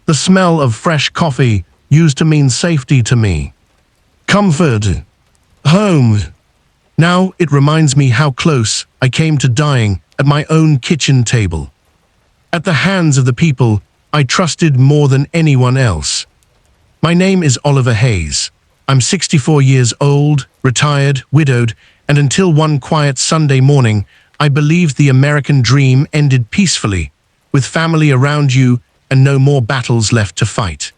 The smell of fresh coffee used to mean safety to me. Comfort. Home. Now it reminds me how close I came to dying at my own kitchen table. At the hands of the people I trusted more than anyone else. My name is Oliver Hayes. I'm 64 years old, retired, widowed, and until one quiet Sunday morning, I believed the American dream ended peacefully, with family around you and no more battles left to fight.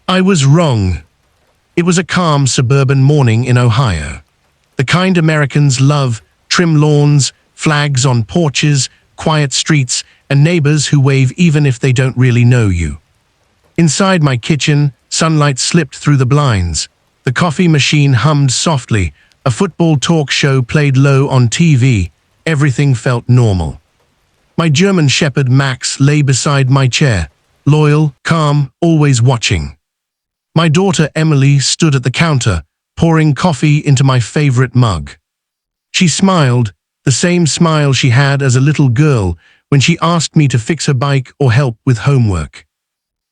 I was wrong. It was a calm suburban morning in Ohio. The kind Americans love: trim lawns, flags on porches, quiet streets, and neighbors who wave even if they don't really know you. Inside my kitchen, sunlight slipped through the blinds. The coffee machine hummed softly. A football talk show played low on TV. Everything felt normal. My German Shepherd Max lay beside my chair, loyal, calm, always watching. My daughter Emily stood at the counter, pouring coffee into my favorite mug. She smiled, the same smile she had as a little girl when she asked me to fix her bike or help with homework.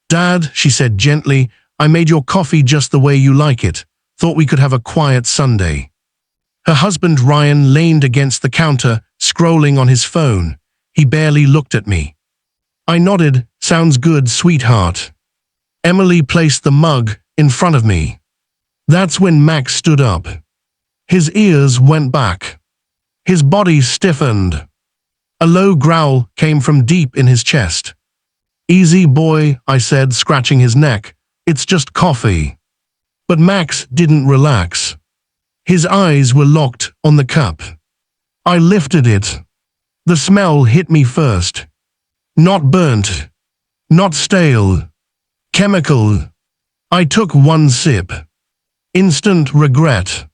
"Dad," she said gently, "I made your coffee just the way you like it. Thought we could have a quiet Sunday." Her husband Ryan leaned against the counter, scrolling on his phone. He barely looked at me. I nodded. "Sounds good, sweetheart." Emily placed the mug in front of me. That's when Max stood up. His ears went back. His body stiffened. A low growl came from deep in his chest. "Easy, boy," I said, scratching his neck. "It's just coffee." But Max didn't relax. His eyes were locked on the cup. I lifted it. The smell hit me first. Not burnt. Not stale. Chemical. I took one sip. Instant regret.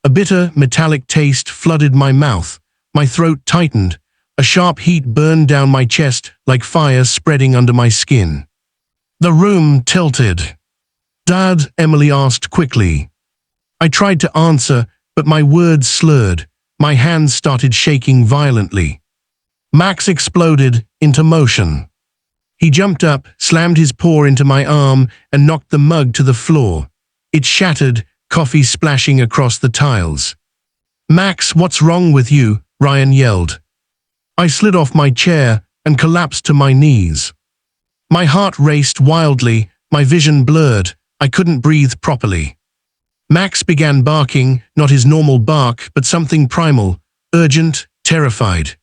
A bitter, metallic taste flooded my mouth. My throat tightened. A sharp heat burned down my chest like fire spreading under my skin. The room tilted. "Dad?" Emily asked quickly. I tried to answer, but my words slurred. My hands started shaking violently. Max exploded into motion. He jumped up, slammed his paw into my arm, and knocked the mug to the floor. It shattered, coffee splashing across the tiles. "Max, what's wrong with you?" Ryan yelled. I slid off my chair and collapsed to my knees. My heart raced wildly, my vision blurred. I couldn't breathe properly. Max began barking, not his normal bark, but something primal, urgent, terrified.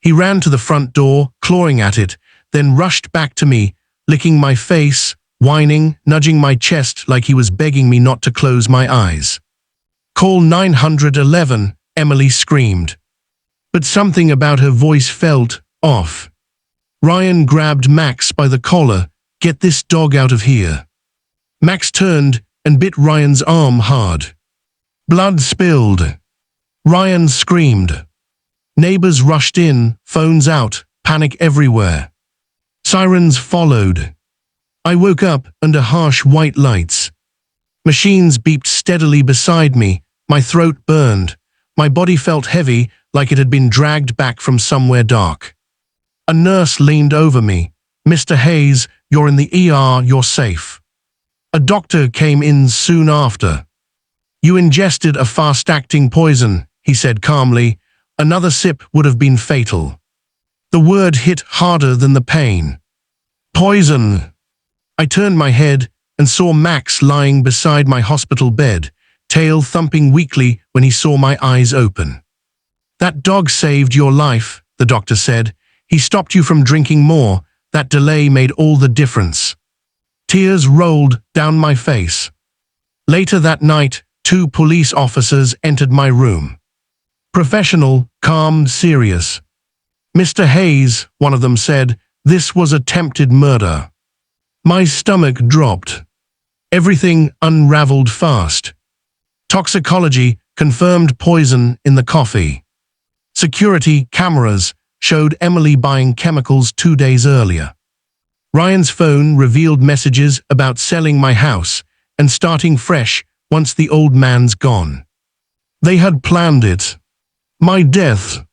He ran to the front door, clawing at it, then rushed back to me, licking my face, whining, nudging my chest like he was begging me not to close my eyes. "Call 911, Emily screamed. But something about her voice felt off. Ryan grabbed Max by the collar. "Get this dog out of here." Max turned and bit Ryan's arm hard. Blood spilled. Ryan screamed. Neighbors rushed in, phones out, panic everywhere. Sirens followed. I woke up under harsh white lights. Machines beeped steadily beside me. My throat burned. My body felt heavy, like it had been dragged back from somewhere dark. A nurse leaned over me. "Mr. Hayes, you're in the ER, you're safe." A doctor came in soon after. "You ingested a fast-acting poison," he said calmly. "Another sip would have been fatal." The word hit harder than the pain. Poison. I turned my head and saw Max lying beside my hospital bed, tail thumping weakly when he saw my eyes open. "That dog saved your life," the doctor said. "He stopped you from drinking more. That delay made all the difference." Tears rolled down my face. Later that night, 2 police officers entered my room. Professional, calm, serious. "Mr. Hayes," one of them said, "this was attempted murder." My stomach dropped. Everything unraveled fast. Toxicology confirmed poison in the coffee. Security cameras showed Emily buying chemicals 2 days earlier. Ryan's phone revealed messages about selling my house and starting fresh once the old man's gone. They had planned it. My death.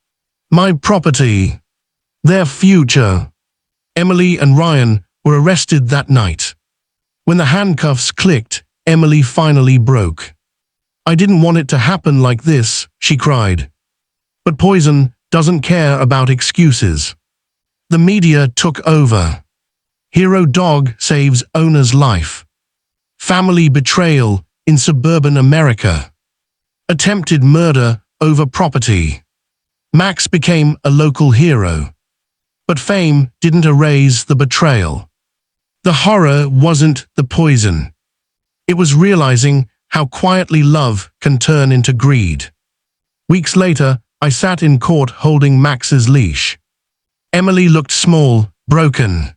My property. Their future. Emily and Ryan were arrested that night. When the handcuffs clicked, Emily finally broke. "I didn't want it to happen like this," she cried. But poison doesn't care about excuses. The media took over. Hero dog saves owner's life. Family betrayal in suburban America. Attempted murder over property. Max became a local hero. But fame didn't erase the betrayal. The horror wasn't the poison. It was realizing how quietly love can turn into greed. Weeks later, I sat in court holding Max's leash. Emily looked small, broken.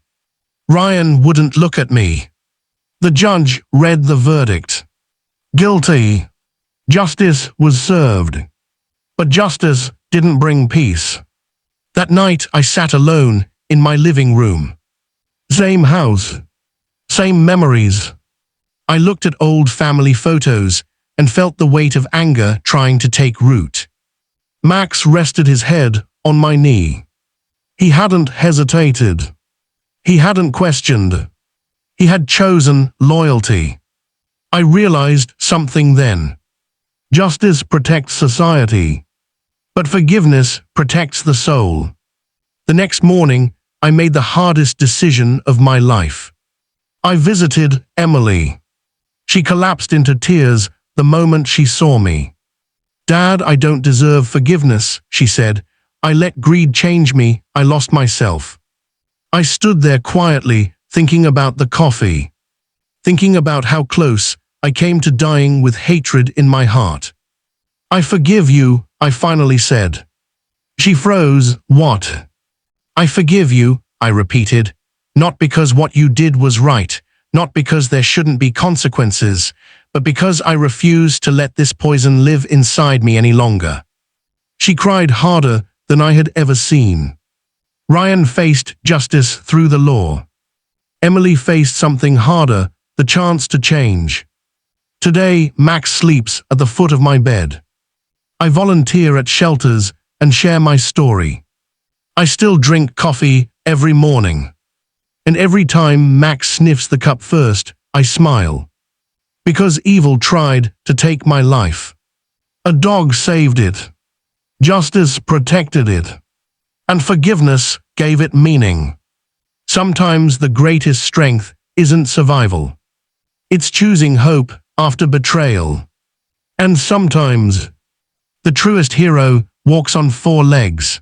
Ryan wouldn't look at me. The judge read the verdict. Guilty. Justice was served. But justice didn't bring peace. That night I sat alone in my living room. Same house. Same memories. I looked at old family photos and felt the weight of anger trying to take root. Max rested his head on my knee. He hadn't hesitated. He hadn't questioned. He had chosen loyalty. I realized something then. Justice protects society, but forgiveness protects the soul. The next morning, I made the hardest decision of my life. I visited Emily. She collapsed into tears the moment she saw me. "Dad, I don't deserve forgiveness," she said. "I let greed change me. I lost myself." I stood there quietly, thinking about the coffee, thinking about how close I came to dying with hatred in my heart. "I forgive you," I finally said. She froze. "What?" "I forgive you," I repeated, "not because what you did was right, not because there shouldn't be consequences, but because I refuse to let this poison live inside me any longer." She cried harder than I had ever seen. Ryan faced justice through the law. Emily faced something harder, the chance to change. Today, Max sleeps at the foot of my bed. I volunteer at shelters and share my story. I still drink coffee every morning. And every time Max sniffs the cup first, I smile. Because evil tried to take my life. A dog saved it. Justice protected it. And forgiveness gave it meaning. Sometimes the greatest strength isn't survival. It's choosing hope after betrayal. And sometimes the truest hero walks on 4 legs.